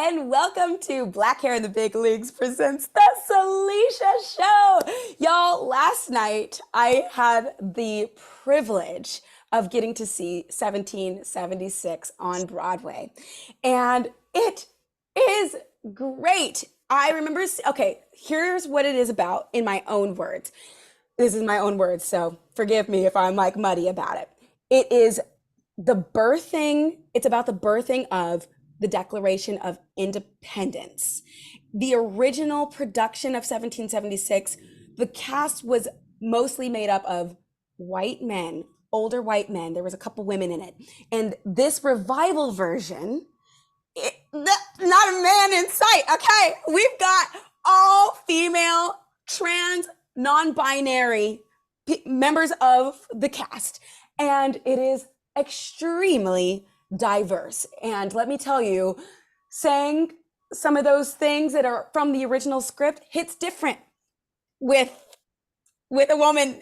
and welcome to Black Hair in the Big Leagues presents the Salisha Show. Y'all, last night I had the privilege of getting to see 1776 on Broadway, and it is great. I remember, okay, here's what it is about in my own words. This is my own words, so forgive me if I'm like muddy about it. It is it's about the birthing of the Declaration of Independence. The original production of 1776, the cast was mostly made up of white men, older white men. There was a couple women in it. And this revival version, not a man in sight, okay? We've got all female, trans, non-binary members of the cast. And it is extremely diverse. And let me tell you, saying some of those things that are from the original script hits different with a woman,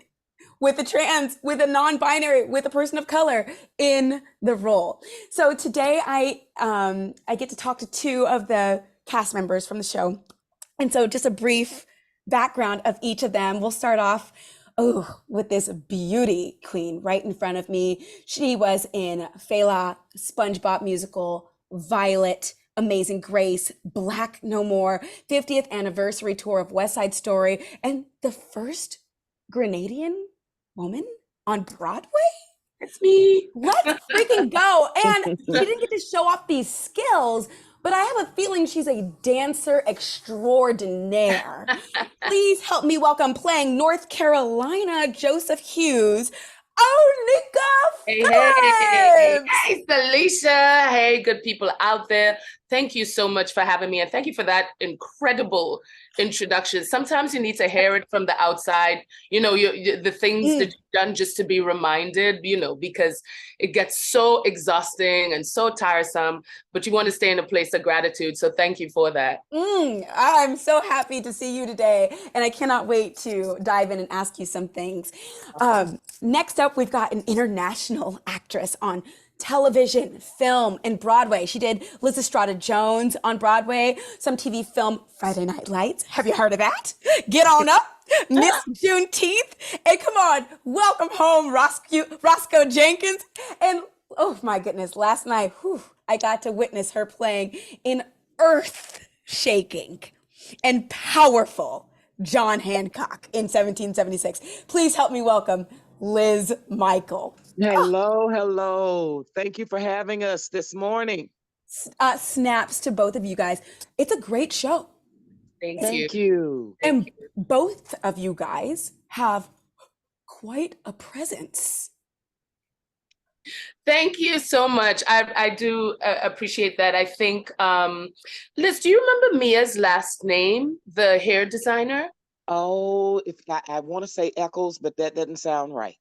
with a trans, with a non-binary, with a person of color in the role. So today I get to talk to two of the cast members from the show. And so just a brief background of each of them. We'll start off with this beauty queen right in front of me. She was in Fela, SpongeBob musical, Violet, Amazing Grace, Black No More, 50th anniversary tour of West Side Story, and the first Grenadian woman on Broadway? It's me. Let's freaking go. And she didn't get to show off these skills, but I have a feeling she's a dancer extraordinaire. Please help me welcome, playing North Carolina, Joseph Hughes, Oneika Phillips. Hey, Salisha. Hey, good people out there. Thank you so much for having me. And thank you for that incredible introduction. Sometimes you need to hear it from the outside, the things that you've done, just to be reminded, because it gets so exhausting and so tiresome, but you want to stay in a place of gratitude. So thank you for that. I'm so happy to see you today, and I cannot wait to dive in and ask you some things. Next up, we've got an international actress on television, film, and Broadway. She did Liz Estrada Jones on Broadway, some TV film, Friday Night Lights. Have you heard of that? Get on up, Miss Juneteenth. And come on, welcome home, Roscoe Jenkins. And oh my goodness, last night, I got to witness her playing in earth-shaking and powerful John Hancock in 1776. Please help me welcome Liz Mikel. Hello. Thank you for having us this morning. Snaps to both of you guys. It's a great show. Thank you. And both of you guys have quite a presence. Thank you so much. I do appreciate that. I think, Liz, do you remember Mia's last name, the hair designer? Oh, if I want to say Eccles, but that doesn't sound right.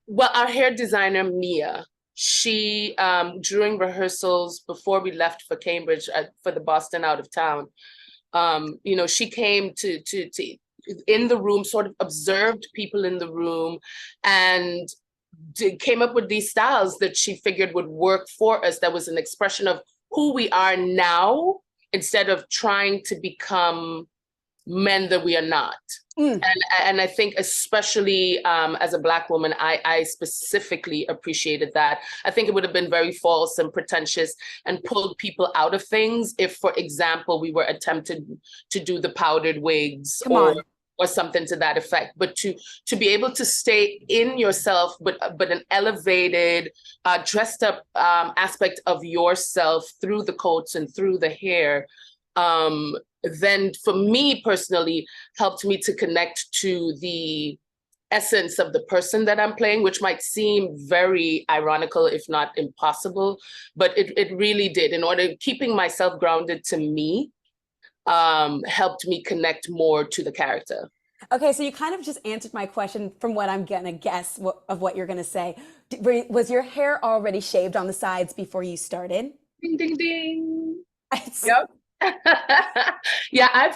Well, our hair designer, Mia, she, during rehearsals, before we left for Cambridge, for the Boston Out of Town, she came to in the room, sort of observed people in the room, and came up with these styles that she figured would work for us. That was an expression of who we are now, instead of trying to become men that we are not. And I think, especially as a Black woman, I specifically appreciated that. I think it would have been very false and pretentious and pulled people out of things if, for example, we were attempted to do the powdered wigs or something to that effect. But to be able to stay in yourself, but an elevated, dressed up aspect of yourself through the coats and through the hair, then for me personally helped me to connect to the essence of the person that I'm playing, which might seem very ironical, if not impossible, but it really did. In order, keeping myself grounded to me helped me connect more to the character. Okay, so you kind of just answered my question from what I'm gonna guess of what you're gonna say. Was your hair already shaved on the sides before you started? Ding, ding, ding. Yep. Yeah,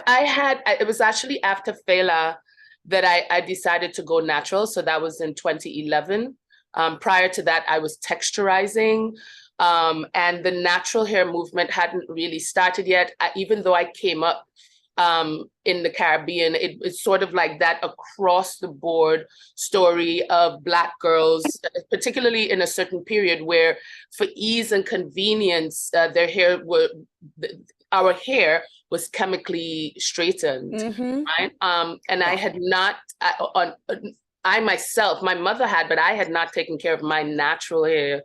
it was actually after Fela that I decided to go natural. So that was in 2011. Prior to that, I was texturizing. And the natural hair movement hadn't really started yet. Even though I came up in the Caribbean, it's sort of like that across the board story of Black girls, particularly in a certain period where, for ease and convenience, our hair was chemically straightened, right? And I had not, I myself, my mother had, but I had not taken care of my natural hair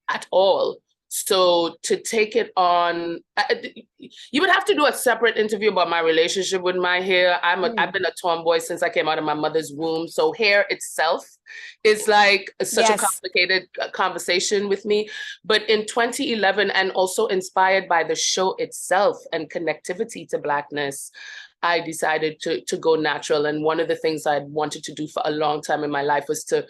at all. So to take it on, you would have to do a separate interview about my relationship with my hair. I've been a tomboy since I came out of my mother's womb. So hair itself is like such a complicated conversation with me. But in 2011, and also inspired by the show itself and connectivity to Blackness, I decided to go natural. And one of the things I'd wanted to do for a long time in my life was to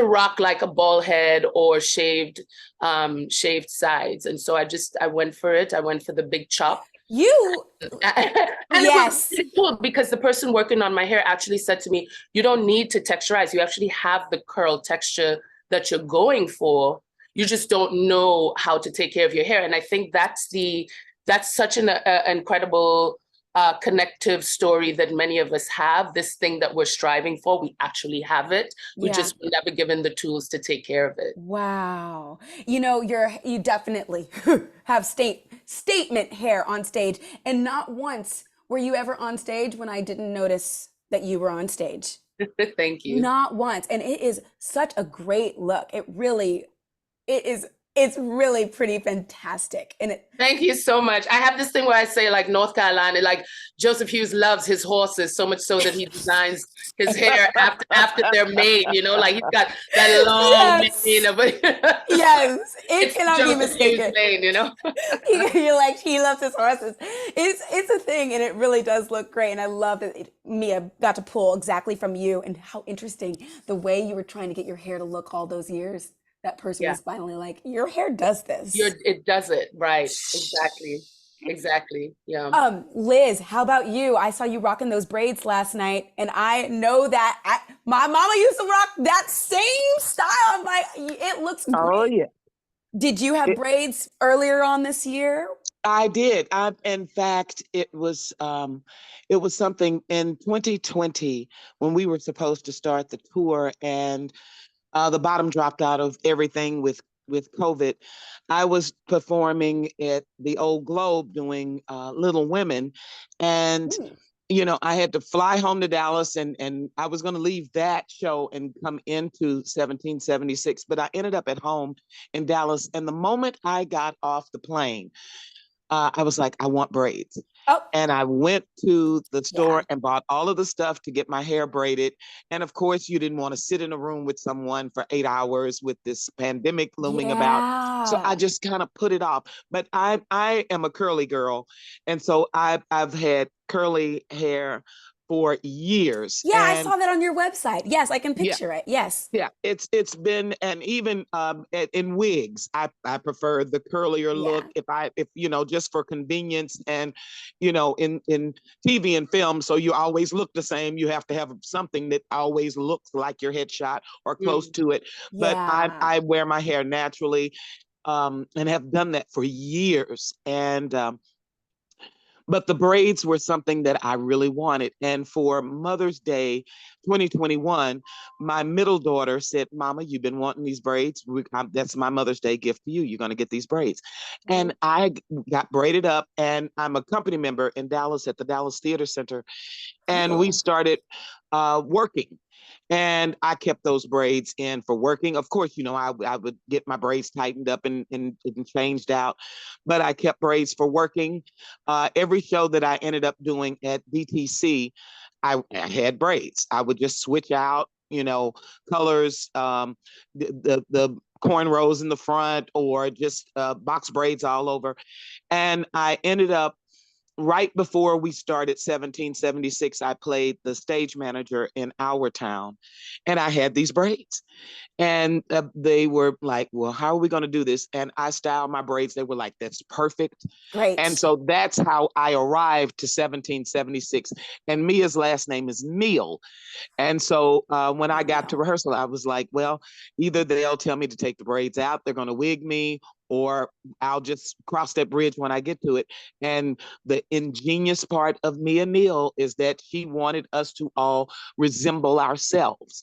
rock like a bald head or shaved sides. And so I went for it. I went for the big chop. And it was really cool because the person working on my hair actually said to me, you don't need to texturize. You actually have the curl texture that you're going for. You just don't know how to take care of your hair. And I think that's such an incredible connective story that many of us have. This thing that we're striving for, we actually have it. We just were never given the tools to take care of it. Wow. You definitely have statement hair on stage. And not once were you ever on stage when I didn't notice that you were on stage. Thank you. Not once. And it is such a great look. It's really pretty fantastic. And thank you so much. I have this thing where I say, like, North Carolina, like Joseph Hughes loves his horses so much so that he designs his hair after they're made, like he's got that long mane. Yes, it cannot be mistaken. Lane, he loves his horses. It's a thing, and it really does look great. And I love that Mia got to pull exactly from you, and how interesting the way you were trying to get your hair to look all those years. That person was finally like, your hair does this. It does it, right? Exactly. Yeah. Liz, how about you? I saw you rocking those braids last night, and I know that my mama used to rock that same style. I'm like, it looks great. Oh yeah. Did you have braids earlier on this year? I did. In fact, it was something in 2020 when we were supposed to start the tour, and the bottom dropped out of everything with COVID. I was performing at the Old Globe doing Little Women, and I had to fly home to Dallas, and I was going to leave that show and come into 1776, but I ended up at home in Dallas. And the moment I got off the plane, I was like, I want braids. And I went to the store and bought all of the stuff to get my hair braided. And of course, you didn't want to sit in a room with someone for 8 hours with this pandemic looming about. So I just kind of put it off. But I am a curly girl. And so I've had curly hair for years. Yeah, I saw that on your website. Yes, I can picture it. Yes. Yeah, it's been, and even in wigs, I prefer the curlier look. If just for convenience, and in TV and film, so you always look the same. You have to have something that always looks like your headshot or close to it. But I wear my hair naturally, and have done that for years. And but the braids were something that I really wanted. And for Mother's Day 2021, my middle daughter said, Mama, you've been wanting these braids. That's my Mother's Day gift to you. You're going to get these braids. And I got braided up, and I'm a company member in Dallas at the Dallas Theater Center. And we started working. And I kept those braids in for working. Of course, I would get my braids tightened up and changed out, but I kept braids for working. Every show that I ended up doing at DTC, I had braids. I would just switch out, colors, the cornrows in the front, or just box braids all over. And I ended up, right before we started 1776, I played the stage manager in our town, and I had these braids. And they were like, well, how are we going to do this? And I styled my braids. They were like, that's perfect. Great. And so that's how I arrived to 1776. And Mia's last name is Meal. And so when I got to rehearsal, I was like, well, either they'll tell me to take the braids out, they're going to wig me, or I'll just cross that bridge when I get to it. And the ingenious part of Mia Neal is that she wanted us to all resemble ourselves.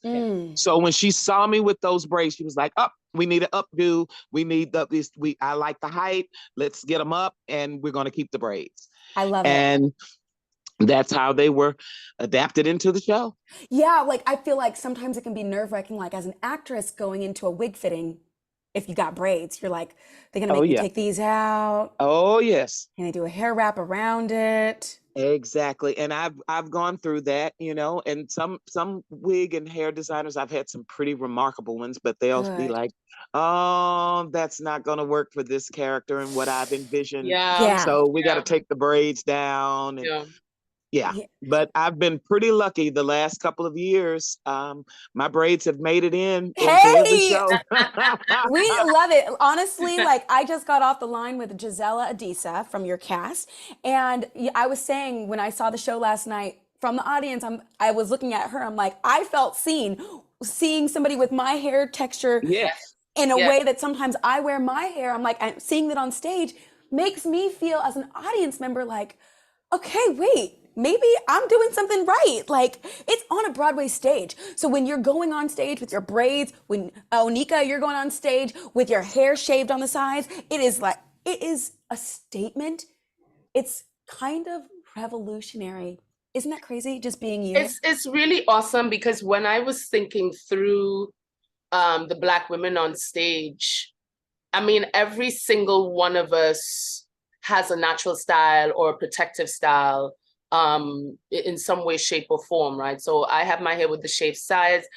So when she saw me with those braids, she was like, "Oh, we need an updo. We need I like the height. Let's get them up, and we're going to keep the braids." I love it. And that's how they were adapted into the show. Yeah, like I feel like sometimes it can be nerve-wracking, like as an actress going into a wig fitting, if you got braids, you're like, they're gonna make me take these out. Oh, yes. And they do a hair wrap around it. Exactly. And I've gone through that, you know, and some wig and hair designers, I've had some pretty remarkable ones, but they'll be like, "Oh, that's not going to work for this character and what I've envisioned. Yeah. So we got to take the braids down." And yeah, but I've been pretty lucky the last couple of years. My braids have made it into the show. We love it. Honestly, like I just got off the line with Gisela Adisa from your cast. And I was saying when I saw the show last night from the audience, I was looking at her. I'm like, I felt seeing somebody with my hair texture in a way that sometimes I wear my hair. I'm like, seeing that on stage makes me feel as an audience member like, okay, wait, maybe I'm doing something right. Like it's on a Broadway stage. So when you're going on stage with your braids, when Oneika, you're going on stage with your hair shaved on the sides, it is a statement. It's kind of revolutionary. Isn't that crazy? Just being you. It's really awesome because when I was thinking through the Black women on stage, I mean, every single one of us has a natural style or a protective style in some way, shape, or form, right? So I have my hair with the shaved sides,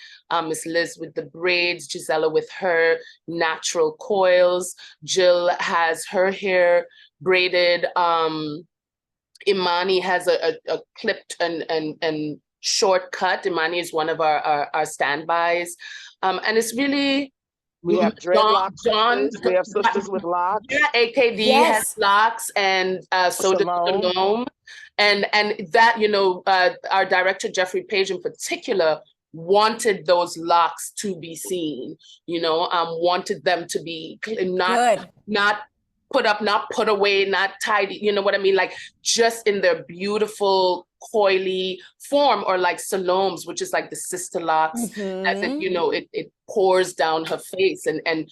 Miss Liz with the braids, Gisela with her natural coils, Jill has her hair braided, Imani has a clipped and short cut. Imani is one of our standbys, and it's really. We have dreadlocks. We have sisters with locks. Yeah, AKD has locks, and so does Salome. And that, you know, our director, Jeffrey Page in particular, wanted those locks to be seen, you know, wanted them to be not put up, not put away, not tidy, you know what I mean? Like just in their beautiful coily form, or like Salome's, which is like the sister locks, that, you know, it pours down her face and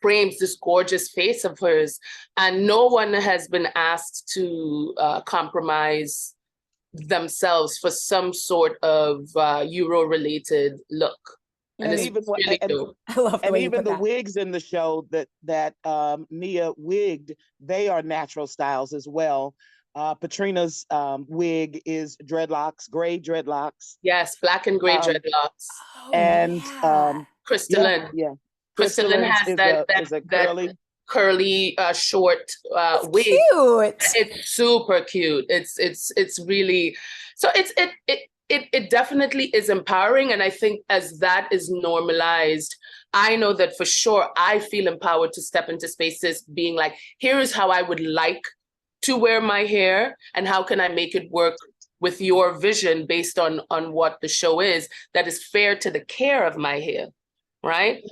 frames this gorgeous face of hers. And no one has been asked to compromise themselves for some sort of Euro-related look. And even the wigs in the show that Nia wigged, they are natural styles as well. Patrina's wig is dreadlocks, gray dreadlocks. Yes, black and gray dreadlocks. And Crystalline. Crystalline has that curly short wig. Cute. It's super cute. It's really so it definitely is empowering. And I think as that is normalized, I know that for sure I feel empowered to step into spaces being like, here is how I would like to wear my hair, and how can I make it work with your vision based on what the show is, that is fair to the care of my hair, right?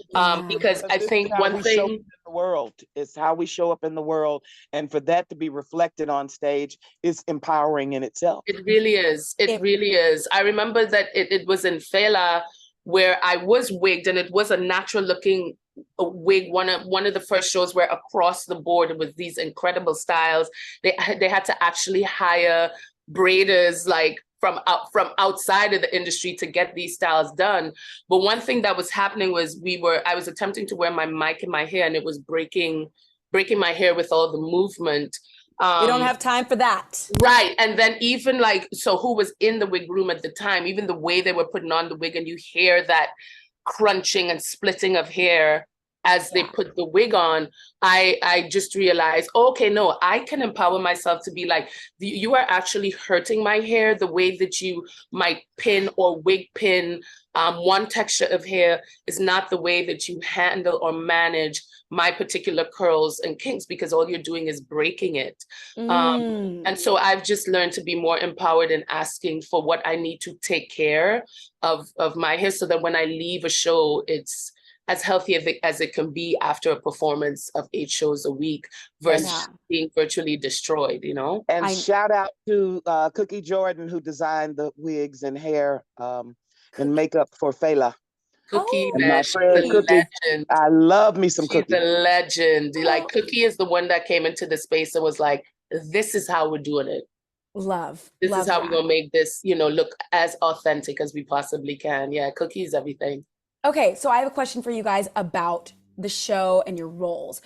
Because I think one thing in the world is how we show up in the world, and for that to be reflected on stage is empowering in itself. It really is. It really is. I remember that it was in Fela where I was wigged, and it was a natural looking wig, one of the first shows where across the board with these incredible styles, they had to actually hire braiders like from outside of the industry to get these styles done. But one thing that was happening was I was attempting to wear my mic in my hair, and it was breaking my hair with all the movement. We don't have time for that. Right. And then even like, so who was in the wig room at the time, even the way they were putting on the wig, and you hear that crunching and splitting of hair as they put the wig on, I just realized, okay, no, I can empower myself to be like, you are actually hurting my hair the way that you might pin or wig pin one texture of hair is not the way that you handle or manage my particular curls and kinks, because all you're doing is breaking it. And so I've just learned to be more empowered in asking for what I need to take care of my hair, so that when I leave a show, it's as healthy as it can be after a performance of 8 shows a week versus being virtually destroyed, you know? And shout out to Cookie Jordan, who designed the wigs and hair and makeup for Fela. Cookie, and man, my friend she's a Cookie. legend. I love me some She's Cookie. a legend. Like, Cookie is the one that came into the space and was like, this is how we're doing it. This is how we're going to make this, you know, look as authentic as we possibly can. Yeah, Cookie is everything. Okay, so I have a question for you guys about the show and your roles.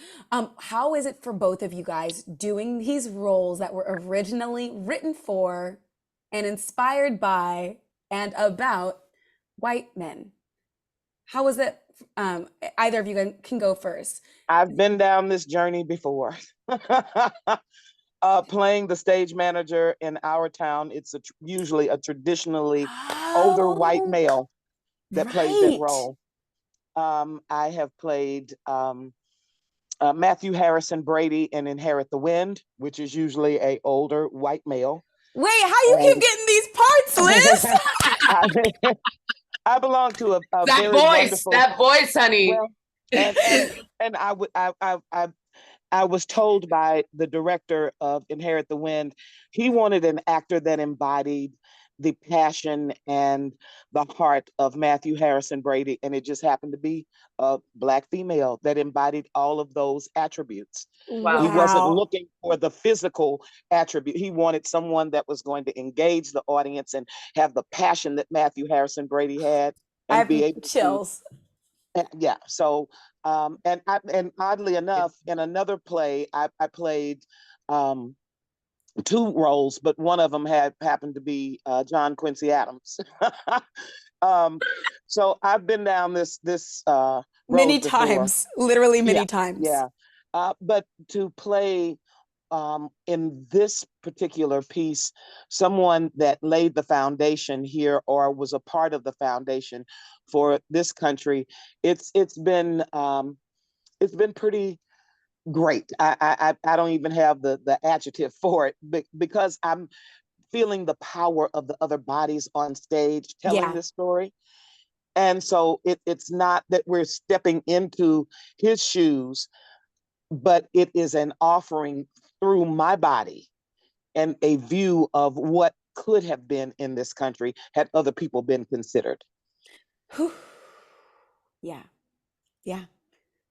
How is it for both of you guys doing these roles that were originally written for and inspired by and about white men? How was it? Either of you can go first. I've been down this journey before. Playing the stage manager in our town, it's usually a traditionally older white male that plays that role. I have played Matthew Harrison Brady in Inherit the Wind, which is usually a older white male. Wait, how you keep getting these parts, Liz? I belong to a that very voice, wonderful. that voice, honey. Well, and I was told by the director of Inherit the Wind, he wanted an actor that embodied the passion and the heart of Matthew Harrison Brady, and it just happened to be a Black female that embodied all of those attributes. Wow. He wasn't looking for the physical attribute. He wanted someone that was going to engage the audience and have the passion that Matthew Harrison Brady had, and be able chills. Yeah. So, and oddly enough, in another play, I played 2 roles, but one of them happened to be John Quincy Adams. So I've been down this many road before. times, literally many times. Yeah. But to play in this particular piece, someone that laid the foundation here or was a part of the foundation for this country, it's been pretty great. I don't even have the adjective for it, because I'm feeling the power of the other bodies on stage telling this story. And so it's not that we're stepping into his shoes, but it is an offering through my body and a view of what could have been in this country had other people been considered. Yeah. Yeah.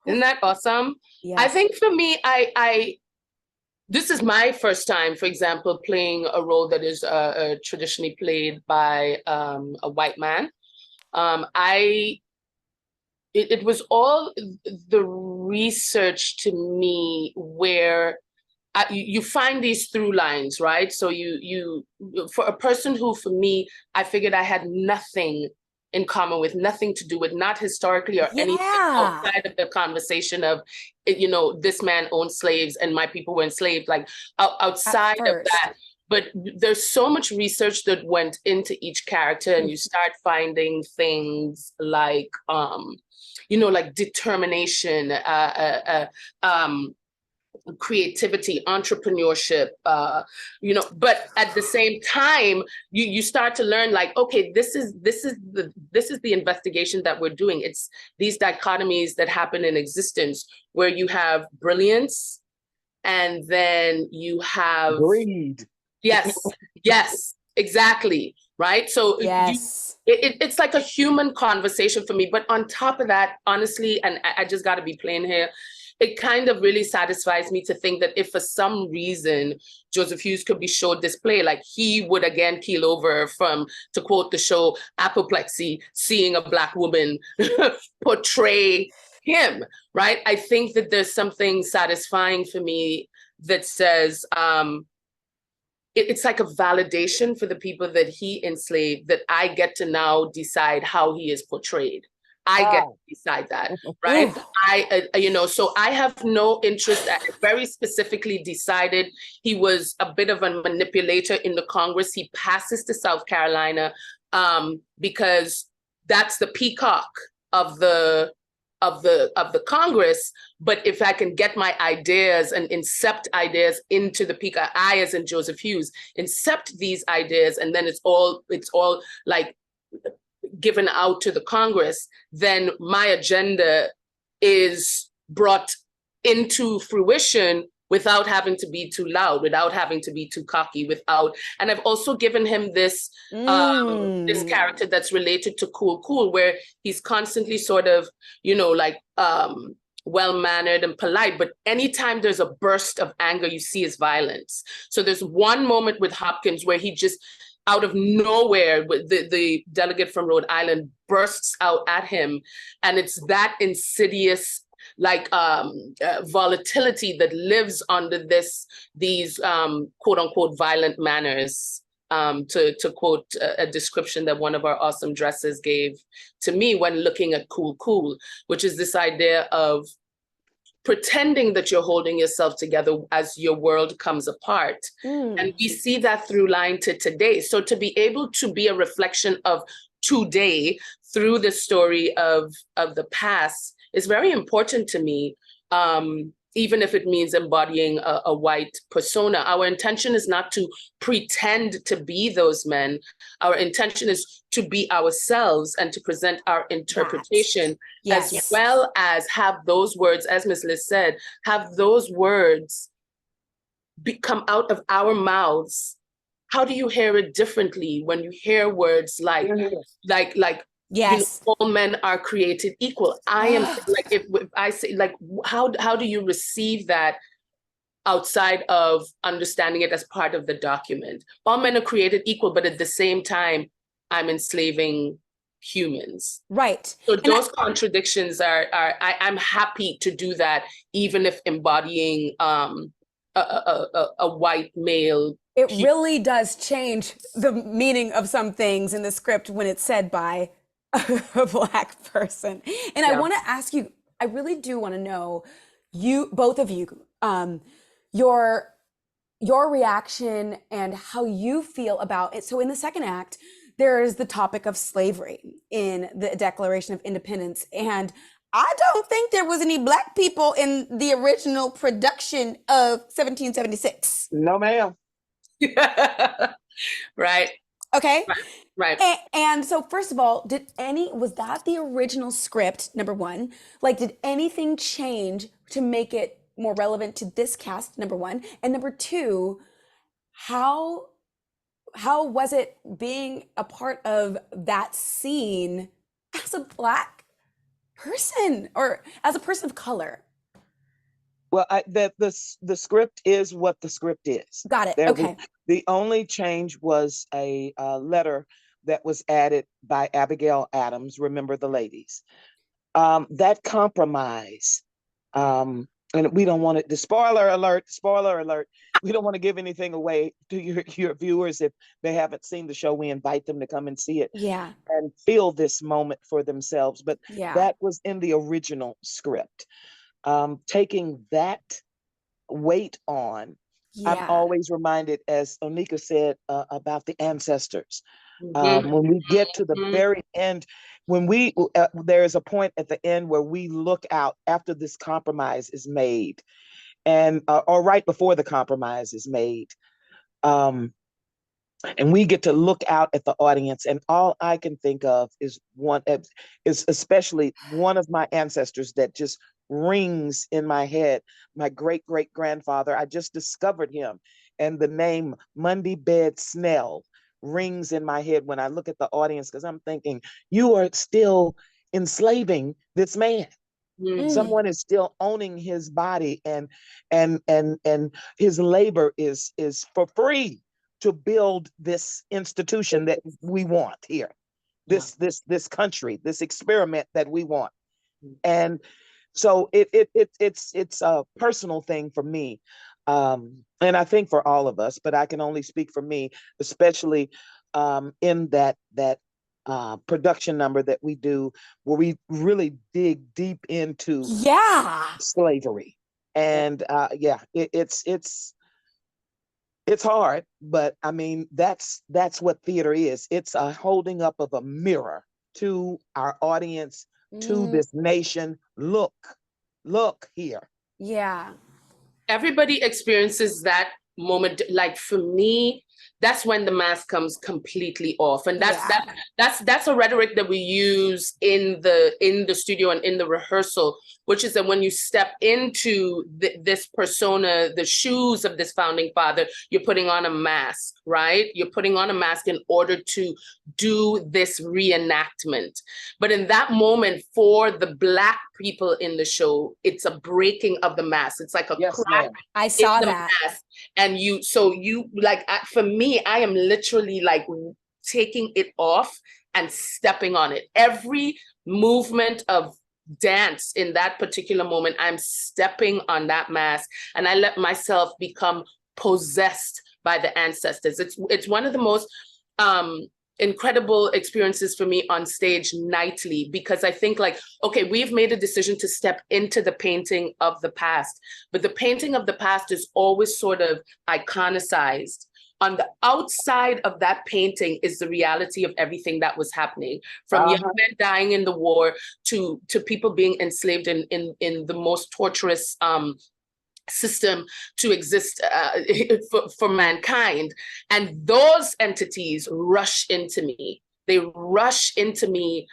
Isn't that awesome? Yeah. I think for me, this is my first time, for example, playing a role that is traditionally played by a white man. It was all the research to me where you find these through lines, right? So you for a person who, for me, I figured I had nothing in common with, nothing to do with, not historically or anything outside of the conversation of, you know, this man owned slaves and my people were enslaved, like outside of that. But there's so much research that went into each character, and you start finding things like, you know, like determination, creativity, entrepreneurship, you know, but at the same time, you start to learn, like, okay, this is the investigation that we're doing. It's these dichotomies that happen in existence, where you have brilliance and then you have greed. Yes, exactly. Right. So it's like a human conversation for me. But on top of that, honestly, and I just got to be plain here, it kind of really satisfies me to think that if for some reason Joseph Hughes could be showed this play, like, he would again keel over from, to quote the show, apoplexy, seeing a Black woman portray him, right? I think that there's something satisfying for me that says, it's like a validation for the people that he enslaved, that I get to now decide how he is portrayed. I get to decide that, right? You know, so I have no interest. I very specifically decided he was a bit of a manipulator in the Congress. He passes to South Carolina because that's the peacock of the Congress. But if I can get my ideas and incept ideas into the peacock, I, as in Joseph Hughes, incept these ideas, and then it's all like given out to the Congress, then my agenda is brought into fruition without having to be too loud, without having to be too cocky, and I've also given him this this character that's related to Cool, where he's constantly sort of, well-mannered and polite, but anytime there's a burst of anger, you see is violence. So there's one moment with Hopkins where he just, out of nowhere, the delegate from Rhode Island bursts out at him, and it's that insidious volatility that lives under these quote unquote violent manners, to quote a description that one of our awesome dressers gave to me when looking at Cool, which is this idea of pretending that you're holding yourself together as your world comes apart. And we see that through line to today. So to be able to be a reflection of today through the story of the past is very important to me, even if it means embodying a white persona. Our intention is not to pretend to be those men. Our intention is to be ourselves and to present our interpretation, as well as have those words, as Ms. Liz said, have those words come out of our mouths. How do you hear it differently when you hear words like yes, all men are created equal? I am if I say, how do you receive that outside of understanding it as part of the document? All men are created equal, but at the same time, I'm enslaving humans. Right. So those contradictions I'm happy to do that, even if embodying a white male. It really does change the meaning of some things in the script when it's said by a Black person. And I want to ask you, I really do want to know, both of you, your reaction and how you feel about it. So in the second act, there is the topic of slavery in the Declaration of Independence. And I don't think there was any Black people in the original production of 1776. No, ma'am. Right. Okay. Right. And so first of all, was that the original script, number one? Did anything change to make it more relevant to this cast, number one? And number two, how was it being a part of that scene as a Black person or as a person of color? Well, the script is what the script is. Got it. Okay. The only change was a letter that was added by Abigail Adams, Remember the Ladies. That compromise, and we don't want it, spoiler alert, we don't want to give anything away to your viewers. If they haven't seen the show, we invite them to come and see it and feel this moment for themselves. But that was in the original script. Taking that weight on, I'm always reminded, as Oneika said, about the ancestors. When we get to the very end, when there is a point at the end where we look out after this compromise is made, and or right before the compromise is made, and we get to look out at the audience, and all I can think of is especially one of my ancestors that just rings in my head. My great-great-grandfather, I just discovered him, and the name Mundy Bed Snell rings in my head when I look at the audience, because I'm thinking, you are still enslaving this man. Someone is still owning his body, and his labor is for free to build this institution that we want here, this country, this experiment that we want. And so it's a personal thing for me, and I think for all of us, but I can only speak for me, especially in that production number that we do, where we really dig deep into slavery. And it's hard, but I mean, that's what theater is. It's a holding up of a mirror to our audience, to this nation. Look here. Yeah. Everybody experiences that moment. Like for me, that's when the mask comes completely off. And that's a rhetoric that we use in the studio and in the rehearsal, which is that when you step into this persona, the shoes of this founding father, you're putting on a mask, right? You're putting on a mask in order to do this reenactment. But in that moment, for the Black people in the show, it's a breaking of the mask. It's like a crack. I saw that. Mask. And for me, I am literally like taking it off and stepping on it. Every movement of dance in that particular moment, I'm stepping on that mask, and I let myself become possessed by the ancestors. It's one of the most incredible experiences for me on stage nightly, because I think like, okay, we've made a decision to step into the painting of the past, but the painting of the past is always sort of iconicized. On the outside of that painting is the reality of everything that was happening, from young men dying in the war to people being enslaved in the most torturous system to exist for mankind. And those entities rush into me. They rush into me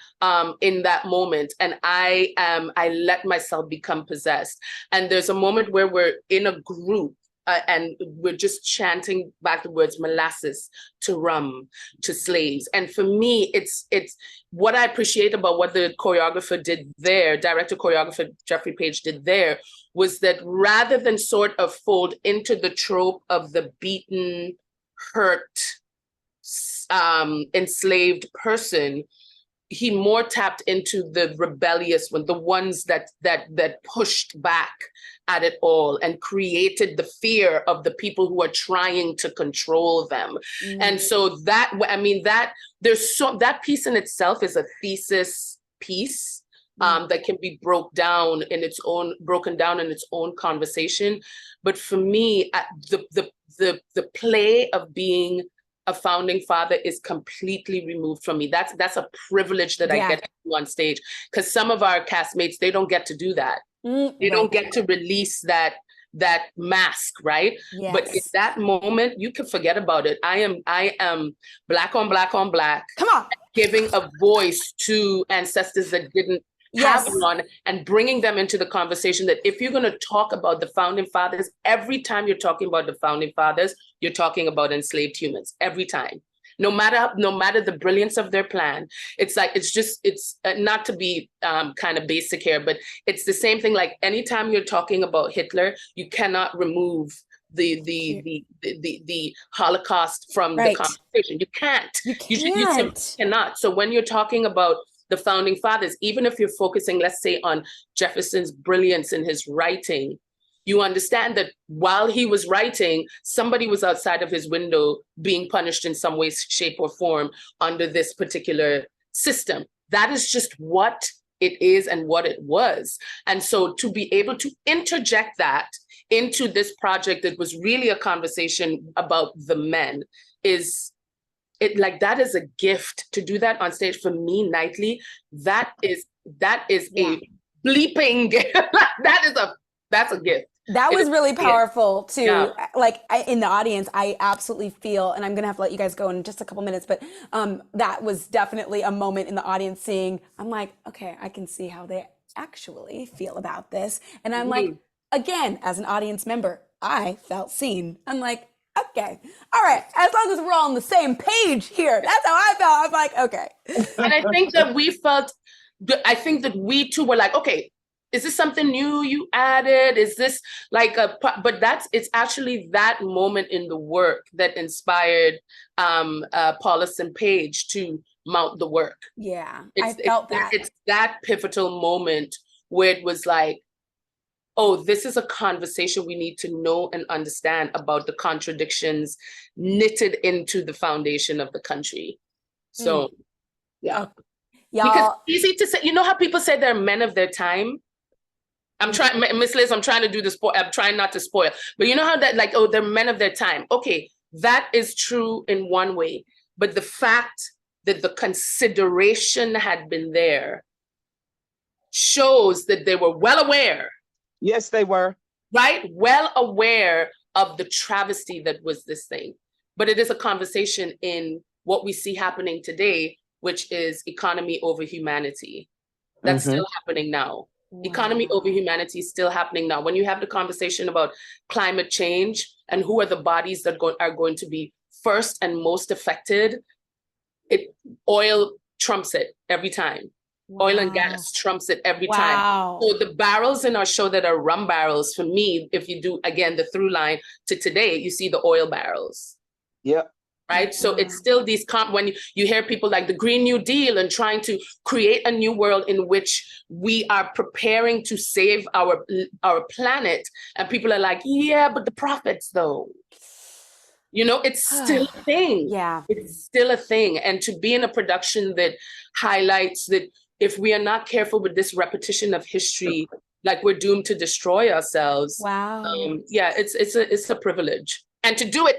in that moment, and I let myself become possessed. And there's a moment where we're in a group, and we're just chanting back the words molasses to rum to slaves. And for me, it's what I appreciate about what the choreographer did there, director choreographer Jeffrey Page did there, was that rather than sort of fold into the trope of the beaten, hurt, enslaved person, he more tapped into the rebellious one, the ones that pushed back at it all and created the fear of the people who are trying to control them. And so that that piece in itself is a thesis piece that can be broken down in its own conversation. But for me, the play of being a founding father is completely removed from me. That's a privilege that I get to do on stage, because some of our castmates, they don't get to do that. They don't get to release that mask, right? Yes. But in that moment, you can forget about it. I am Black on Black on Black. Come on. Giving a voice to ancestors that didn't have one, and bringing them into the conversation. That if you're going to talk about the founding fathers, every time you're talking about the founding fathers, you're talking about enslaved humans. Every time. No matter the brilliance of their plan, it's not to be kind of basic here, but it's the same thing. Like anytime you're talking about Hitler, you cannot remove the Holocaust from the conversation. You can't. You cannot. So when you're talking about the founding fathers, even if you're focusing, let's say, on Jefferson's brilliance in his writing, you understand that while he was writing, somebody was outside of his window being punished in some way, shape, or form under this particular system. That is just what it is and what it was. And so to be able to interject that into this project that was really a conversation about the men that is a gift. To do that on stage for me nightly, that is a bleeping gift. That's a gift. That was really powerful too. In the audience, I absolutely feel, and I'm gonna have to let you guys go in just a couple minutes, but that was definitely a moment in the audience seeing, I'm like, okay, I can see how they actually feel about this. And I'm like, again, as an audience member, I felt seen. I'm like, okay, all right, as long as we're all on the same page here, that's how I felt. I'm like, okay. And I think that we too were like, okay, is this something new you added? Is this it's actually that moment in the work that inspired Paulus and Page to mount the work. Yeah, I felt that. It's that pivotal moment where it was like, oh, this is a conversation we need to know and understand about the contradictions knitted into the foundation of the country. So, Because it's easy to say, you know how people say they're men of their time? I'm trying, Miss Liz, I'm trying to do the I'm trying not to spoil. But you know how that, they're men of their time. Okay, that is true in one way. But the fact that the consideration had been there shows that they were well aware. Yes, they were. Right? Well aware of the travesty that was this thing. but it is a conversation in what we see happening today, which is economy over humanity. That's still happening now. Wow. Economy over humanity is still happening now. When you have the conversation about climate change and who are the bodies that are going to be first and most affected, oil trumps it every time. Wow. Oil and gas trumps it every time. So the barrels in our show that are rum barrels, for me, if you do, again, the through line to today, you see the oil barrels. Yep. Right. So it's still these when you hear people like the Green New Deal and trying to create a new world in which we are preparing to save our planet. And people are like, yeah, but the profits, though. You know, it's still a thing. Yeah. It's still a thing. And to be in a production that highlights that if we are not careful with this repetition of history, like we're doomed to destroy ourselves. Wow. Yeah, it's a privilege. And to do it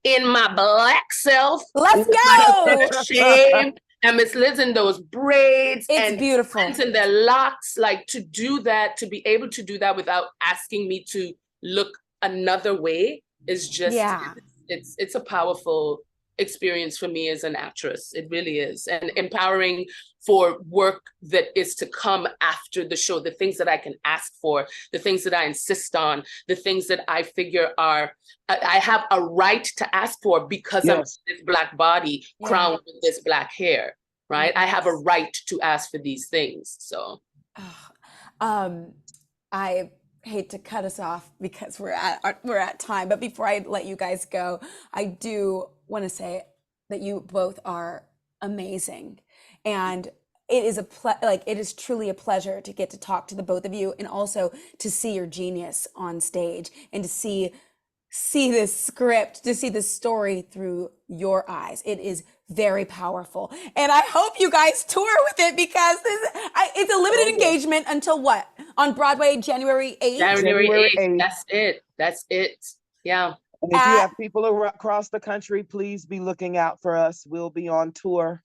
in my Black self. Let's go. Shame. And Miss Liz in those braids. It's beautiful. And in their locks, like to do that, to be able to do that without asking me to look another way is just, it's a powerful experience for me as an actress. It really is. And empowering for work that is to come after the show, the things that I can ask for, the things that I insist on, the things that I figure I have a right to ask for because of this Black body crowned with this Black hair, right? I have a right to ask for these things. So I hate to cut us off because we're at time, but before I let you guys go, I do want to say that you both are amazing, and it is it is truly a pleasure to get to talk to the both of you, and also to see your genius on stage and to see this script, to see this story through your eyes. It is very powerful, and I hope you guys tour with it because it's a limited engagement until what? On Broadway, January 8th? January 8th. That's it. Yeah. And if you have people across the country, please be looking out for us. We'll be on tour.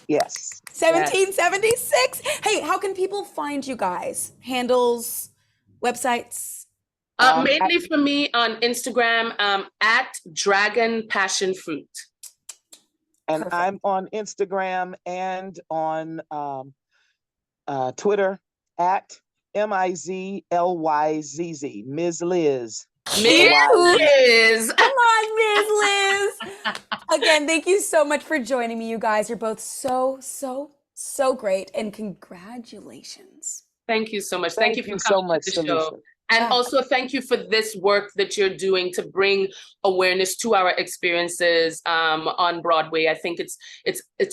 Yes. 1776. Hey, how can people find you guys? Handles, websites? Mainly for me on Instagram, at Dragon Passion Fruit. And perfect. I'm on Instagram and on Twitter at MIZLYZZ, Ms. Liz. Ms. Liz. Come on, Ms. Liz. Again, thank you so much for joining me, you guys. You're both so great, and congratulations. Thank you so much. Thank you for coming so much to the show. And also thank you for this work that you're doing to bring awareness to our experiences on Broadway. I think it's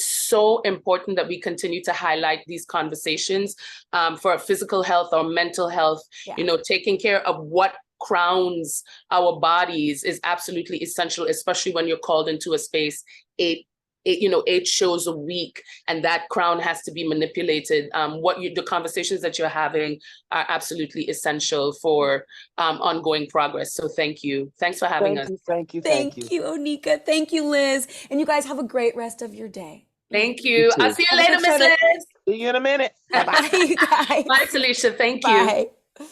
so important that we continue to highlight these conversations for our physical health or mental health. You know, taking care of what crowns our bodies is absolutely essential, especially when you're called into a space 8 shows a week, and that crown has to be manipulated. The conversations that you're having are absolutely essential for ongoing progress. So thank you. Thanks for having us. Thank you, Oneika. Thank you, Liz. And you guys have a great rest of your day. Thank you. I'll see you later, Miss Liz. See you in a minute. Bye, you guys. Bye, Salisha. Thank you. Bye.